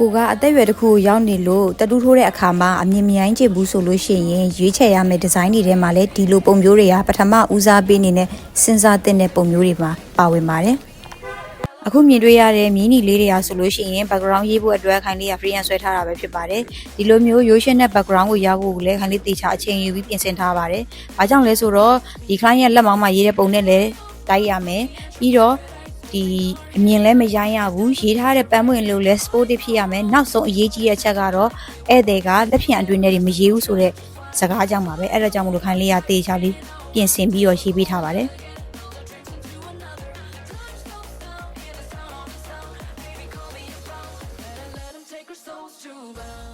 ကိုကအသက်အရွယ်တစ်ခုကိုရောက်နေလို့တတူးထိုးတဲ့အခါမှာအမြင်မြိုင်းချဘူးဆိုလို့ရှိရင်ရွေးချယ်ရမယ့်ဒီဇိုင်းတွေထဲမှာလည်းဒီလိုပုံမျိုးတွေကပထမဦးစားပေးနေနဲ့စဉ်းစားသင့်တဲ့ပုံမျိုးတွေမှာပါဝင်ပါတယ်အခုမြင်တွေ့ရတဲ့မြင်းနီလေးတွေကဆိုလို့ရှိရင် background ရေးဖို့အတွက်ခိုင်လေးက free hand ဆွဲထားတာပဲဖြစ်ပါတယ်ဒီလိုမျိုးရိုးရှင်းတဲ့ background ကိုရဖို့လည်းခိုင်လေးတေချာအချိန်ယူပြီးပြင်ဆင်ထားပါတယ်ဘာကြောင့်လဲဆိုတော့ဒီ client ရဲ့လက်မောင်းမှာရေးတဲ့ပုံနဲ့လည်းတိုက်ရမယ်ပြီးတော့ဒီအမြင်လည်းမရိုင်းရဘူးရေးထားတဲ့ပန်းပွင့်လို့လဲ sportive ဖြစ်ရမယ်နောက်ဆုံးအရေးကြီးတဲ့ချက်ကတော့ဧည့်သည်ကလက်ဖြံအတွင်းနဲ့မရေးဘူးဆိုတဲ့စကားကြောင့်ပါပဲအဲ့ဒါကြောင့်မလို့ခိုင်လေးကတေချာလေးပြင်ဆင်ပြီးတော့ရေးပေးထားပါတယ်Take her souls to burn.